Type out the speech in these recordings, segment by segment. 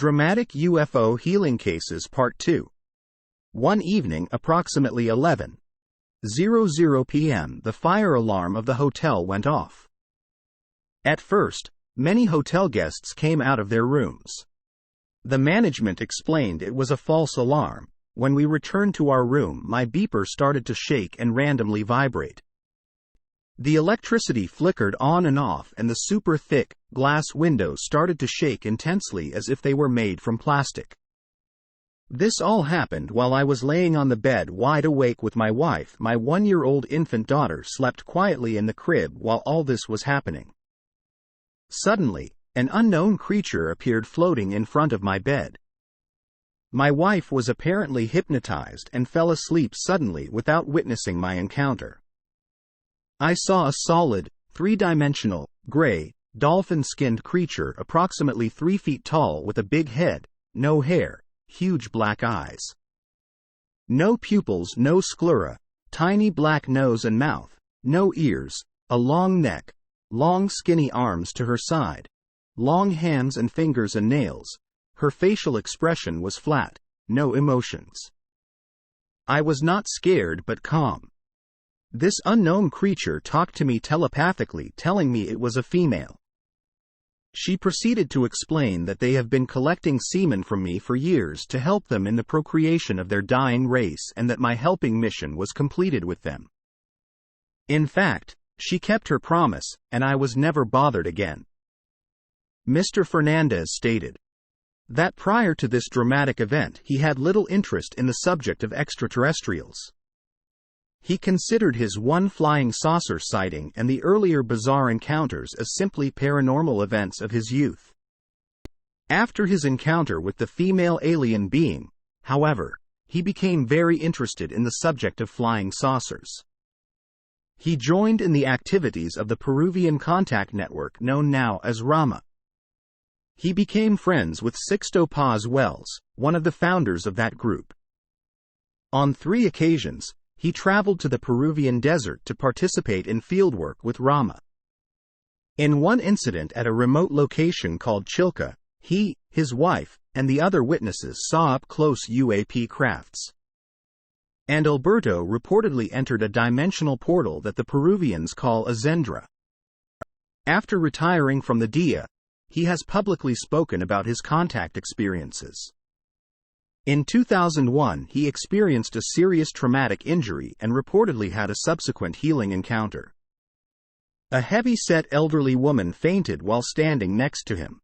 Dramatic UFO Healing Cases Part 2. One evening, approximately 11:00 p.m., the fire alarm of the hotel went off. At first, many hotel guests came out of their rooms. The management explained it was a false alarm. When we returned to our room, my beeper started to shake and randomly vibrate. The electricity flickered on and off, and the super thick glass windows started to shake intensely as if they were made from plastic. This all happened while I was laying on the bed wide awake with my wife. My 1-year-old infant daughter slept quietly in the crib while all this was happening. Suddenly, an unknown creature appeared floating in front of my bed. My wife was apparently hypnotized and fell asleep suddenly without witnessing my encounter. I saw a solid, three-dimensional, gray, dolphin-skinned creature approximately 3 feet tall with a big head, no hair, huge black eyes. No pupils, no sclera, tiny black nose and mouth, no ears, a long neck, long skinny arms to her side, long hands and fingers and nails. Her facial expression was flat, no emotions. I was not scared but calm. This unknown creature talked to me telepathically, telling me it was a female. She proceeded to explain that they have been collecting semen from me for years to help them in the procreation of their dying race, and that my helping mission was completed with them. In fact, she kept her promise, and I was never bothered again. Mr. Fernandez stated that prior to this dramatic event, he had little interest in the subject of extraterrestrials. He considered his one flying saucer sighting and the earlier bizarre encounters as simply paranormal events of his youth. After his encounter with the female alien being, however, he became very interested in the subject of flying saucers. He joined in the activities of the Peruvian contact network known now as Rama. He became friends with Sixto Paz Wells, one of the founders of that group. On 3 occasions, he traveled to the Peruvian desert to participate in fieldwork with Rama. In one incident at a remote location called Chilca, he, his wife, and the other witnesses saw up-close UAP crafts. And Alberto reportedly entered a dimensional portal that the Peruvians call a Zendra. After retiring from the DIA, he has publicly spoken about his contact experiences. In 2001, he experienced a serious traumatic injury and reportedly had a subsequent healing encounter. A heavy-set elderly woman fainted while standing next to him.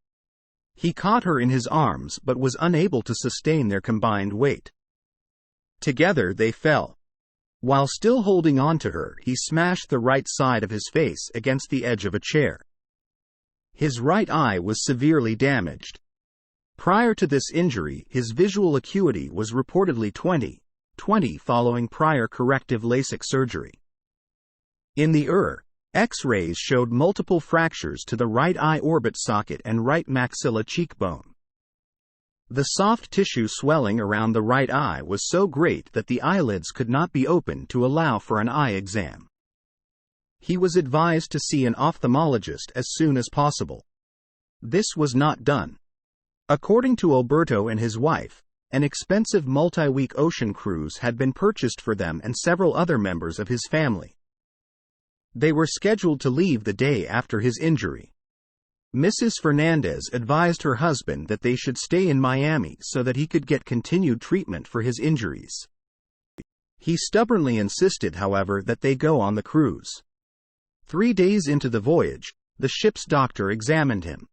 He caught her in his arms but was unable to sustain their combined weight. Together they fell. While still holding on to her, he smashed the right side of his face against the edge of a chair. His right eye was severely damaged. Prior to this injury, his visual acuity was reportedly 20/20 following prior corrective LASIK surgery. In the X-rays showed multiple fractures to the right eye orbit socket and right maxilla cheekbone. The soft tissue swelling around the right eye was so great that the eyelids could not be opened to allow for an eye exam. He was advised to see an ophthalmologist as soon as possible. This was not done. According to Alberto and his wife, an expensive multi-week ocean cruise had been purchased for them and several other members of his family. They were scheduled to leave the day after his injury. Mrs. Fernandez advised her husband that they should stay in Miami so that he could get continued treatment for his injuries. He stubbornly insisted, however, that they go on the cruise. 3 days into the voyage, the ship's doctor examined him.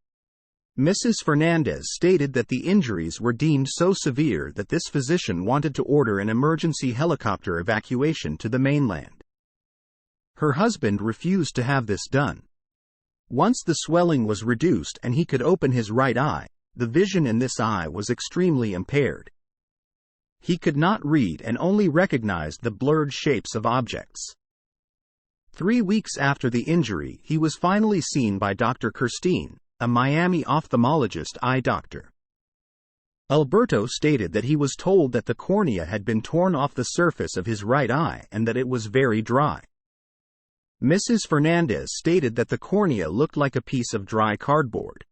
Mrs. Fernandez stated that the injuries were deemed so severe that this physician wanted to order an emergency helicopter evacuation to the mainland. Her husband refused to have this done. Once the swelling was reduced and he could open his right eye, the vision in this eye was extremely impaired. He could not read and only recognized the blurred shapes of objects. 3 weeks after the injury, he was finally seen by Dr. Kirstein, a Miami ophthalmologist eye doctor. Alberto stated that he was told that the cornea had been torn off the surface of his right eye and that it was very dry. Mrs. Fernandez stated that the cornea looked like a piece of dry cardboard.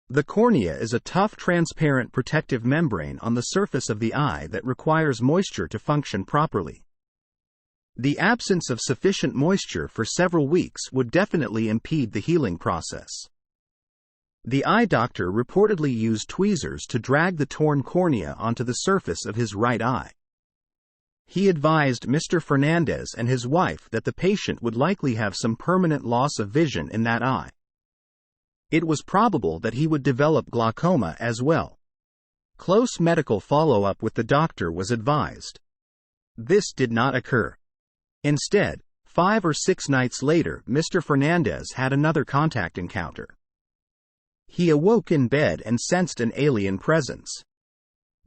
The cornea is a tough, transparent protective membrane on the surface of the eye that requires moisture to function properly. The absence of sufficient moisture for several weeks would definitely impede the healing process. The eye doctor reportedly used tweezers to drag the torn cornea onto the surface of his right eye. He advised Mr. Fernandez and his wife that the patient would likely have some permanent loss of vision in that eye. It was probable that he would develop glaucoma as well. Close medical follow-up with the doctor was advised. This did not occur. Instead, 5 or 6 nights later, Mr. Fernandez had another contact encounter. He awoke in bed and sensed an alien presence.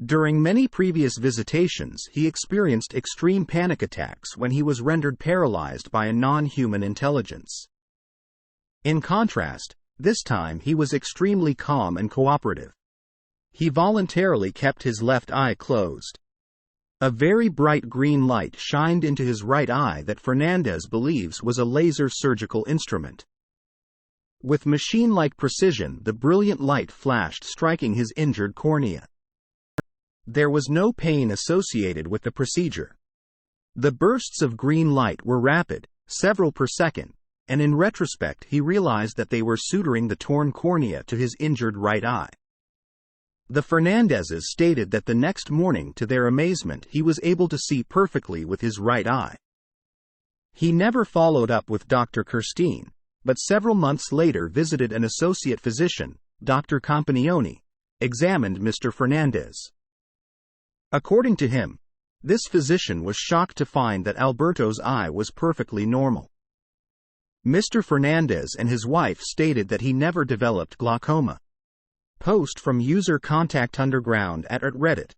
During many previous visitations, he experienced extreme panic attacks when he was rendered paralyzed by a non-human intelligence. In contrast, this time he was extremely calm and cooperative. He voluntarily kept his left eye closed. A very bright green light shined into his right eye that Fernandez believes was a laser surgical instrument. With machine-like precision, the brilliant light flashed, striking his injured cornea. There was no pain associated with the procedure. The bursts of green light were rapid, several per second, and in retrospect he realized that they were suturing the torn cornea to his injured right eye. The Fernandezes stated that the next morning, to their amazement, he was able to see perfectly with his right eye. He never followed up with Dr. Kirstein, but several months later visited an associate physician, Dr. Campagnoni, examined Mr. Fernandez. According to him, this physician was shocked to find that Alberto's eye was perfectly normal. Mr. Fernandez and his wife stated that he never developed glaucoma. Post from user Contact Underground at Reddit.